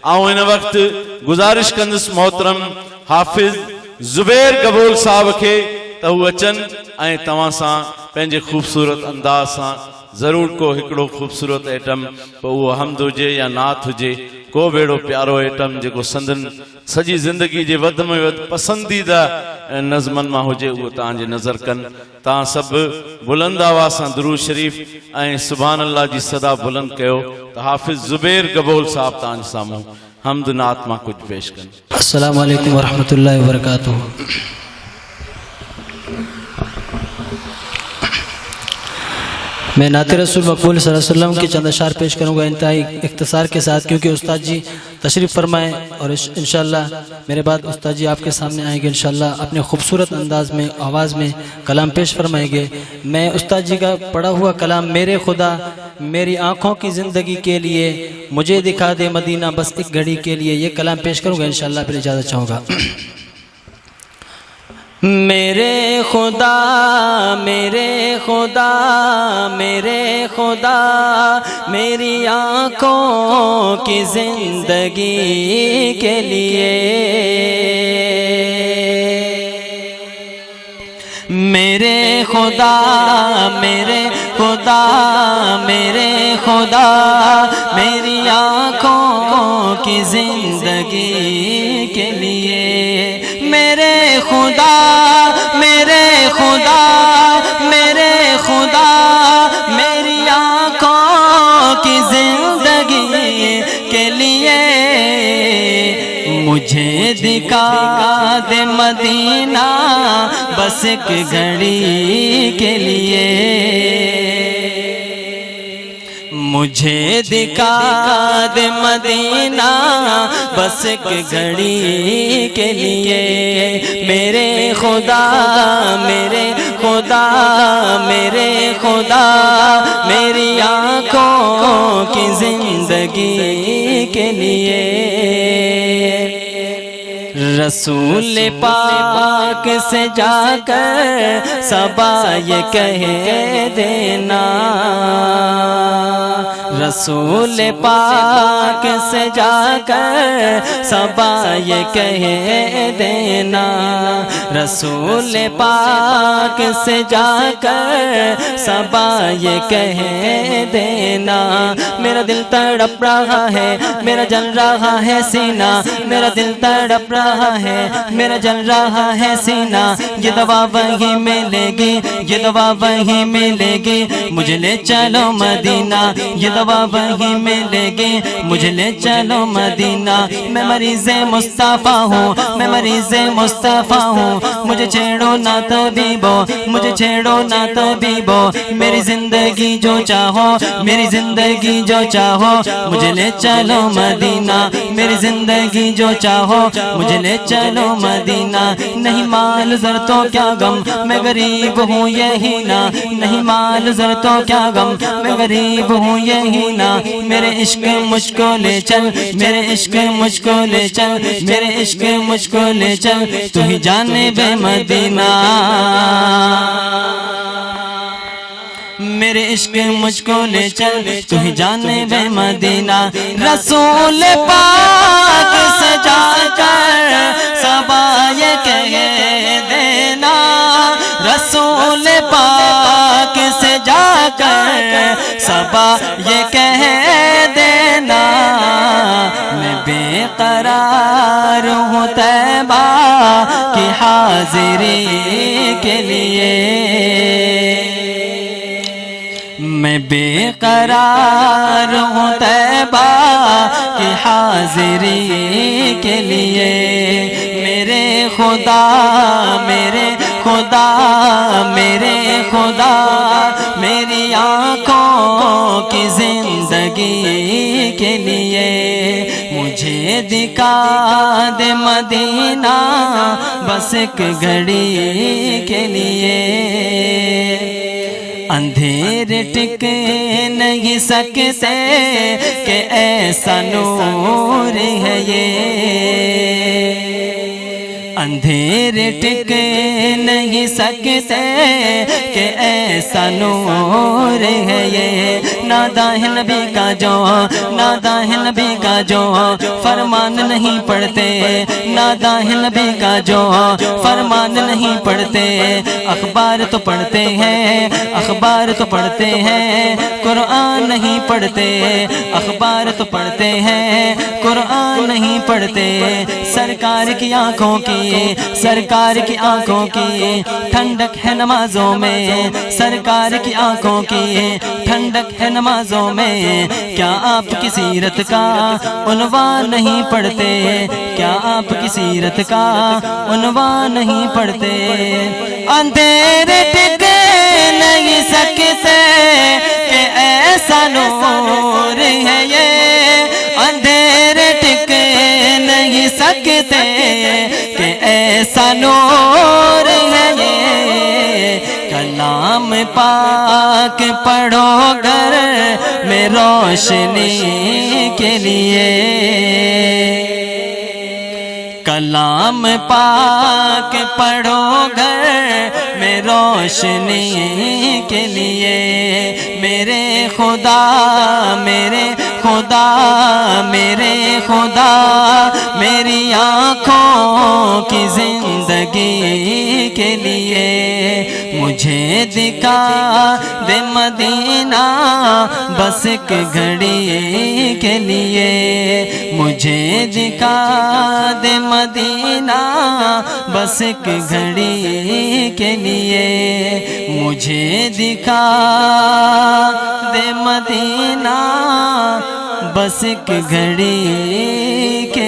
آؤں ان وقت گزارش کندس محترم حافظ زبیر قبول صاحب کے تو اچن آئیں تمام ساں پہنجے خوبصورت انداز ساں ضرور کو ہکڑو خوبصورت ایٹم پا وہ حمد ہوجے یا نات ہوجے کو بیڑو پیارو ایٹم جے کو سندن سجی زندگی جے ود میں ود پسندیدہ نظمن ماں ہوجے وہ تاں جے نظر کن تاں سب بلند آوازاں درود شریف آئیں سبحان اللہ جی صدا بلند کہو تو حافظ زبیر قبول صاحب تاں جے ساموں حمد نات ماں کچھ پیش کن. السلام علیکم ورحمۃ اللہ وبرکاتہ. میں نعت رسول مقبول صلی اللہ علیہ وسلم کی چند اشعار پیش کروں گا انتہائی اختصار کے ساتھ، کیونکہ استاد جی تشریف فرمائیں اور انشاءاللہ میرے بعد استاد جی آپ کے سامنے آئیں گے انشاءاللہ اپنے خوبصورت انداز میں آواز میں کلام پیش فرمائیں گے. میں استاد جی کا پڑھا ہوا کلام میرے خدا میری آنکھوں کی زندگی کے لیے مجھے دکھا دے مدینہ بس ایک گھڑی کے لیے، یہ کلام پیش کروں گا انشاءاللہ، پھر اجازت چاہوں گا. میرے خدا میرے خدا میرے خدا میری آنکھوں کی زندگی کے لیے، میرے خدا میرے خدا میرے خدا میری آنکھوں کی زندگی کے لیے، میرے خدا میرے خدا میرے خدا میری آنکھوں کی زندگی کے لیے، مجھے دکھا دے مدینہ بس ایک گھڑی کے لیے، مجھے دکھا دے مدینہ بس ایک گھڑی کے لیے، میرے خدا میرے خدا میرے خدا میری آنکھوں کی زندگی کے لیے. رسول پاک سے جا کر صبا یہ کہہ دینا، رسول پاک سے جا کر صبا یہ کہہ دینا، رسول پاک سے جا کر صبا یہ کہہ دینا، میرا دل تڑپ رہا ہے میرا جل رہا ہے سینہ، میرا دل تڑپ رہا ہے میرا جل رہا ہے سینہ، یہ دوا وہیں ملے گی یہ دوا وہیں ملے گی، مجھے لے چلو مدینہ یہ دوا وہیں ملے گی، مجھے لے چلو مدینہ. میں مریض مصطفیٰ ہوں میں مریض مصطفیٰ ہوں، مجھے چھیڑو نہ طبیبو مجھے چھیڑو نہ طبیبو، میری زندگی جو چاہو میری زندگی جو چاہو مجھے لے چلو مدینہ، میری زندگی جو چاہو مجھے لے چلو مدینہ. نہیں مال زر تو کیا غم میں غریب ہوں یہی نا، نہیں مال زر تو کیا غم میں غریب ہوں یہی نا، میرے عشق مجھ کو لے چل میرے عشق مجھ کو لے چل میرے عشق مجھ کو لے چل، تو ہی جانب مدینہ، میرے عشق مجھ کو لے چل تو ہی جانب مدینہ. رسول پاک سے جا کر صبا یہ کہہ دینا، رسول پاک سے جا کر صبا یہ کہہ دینا، میں بے قرار ہوں طیبہ کی حاضری کے لیے، میں بے قرار ہوں طیبہ کی حاضری کے لیے، میرے خدا میرے خدا میرے خدا میری آنکھوں کی زندگی کے لیے، مجھے دکھا دے مدینہ بس ایک گھڑی کے لیے، اندھیرے ٹک نہیں سکتے کہ ایسا نور ہے یہ، اندھیرے ٹک نہیں سکتے کہ ایسا نور ہے یہ، نادا ہے نبی کا جو، نادا ہے نبی کا جو فرمان نہیں پڑھتے، نادا ہے نبی کا جو فرمان نہیں پڑھتے، اخبار تو پڑھتے ہیں، اخبار تو پڑھتے ہیں، قرآن نہیں پڑھتے، اخبار تو پڑھتے ہیں، قرآن نہیں پڑھتے۔ سرکار کی آنکھوں کی، سرکار کی آنکھوں کی ٹھنڈک ہے نمازوں میں، سرکار کی آنکھوں کی ٹھنڈک ہے نمازوں میں، کیا آپ کی سیرت کا عنوان نہیں پڑھتے، کیا آپ کی سیرت کا عنوان نہیں پڑھتے۔ اندھیرے ٹک نہیں سکتے کہ ایسا نور ہے یہ، اندھیرے ٹک نہیں سکتے کہ ایسا نور ہے یہ، کلام پاک پڑھو گھر میں روشنی کے لیے، کلام پاک پڑھو گھر میں روشنی کے لیے، میرے خدا میرے خدا میرے خدا میری آنکھوں کی زندگی کے لیے، مجھے دکھا دے مدینہ بس ایک گھڑی کے لیے، مجھے دکھا دے مدینہ بس ایک گھڑی کے لیے، مجھے دکھا دے مدینہ بس ایک گھڑی کے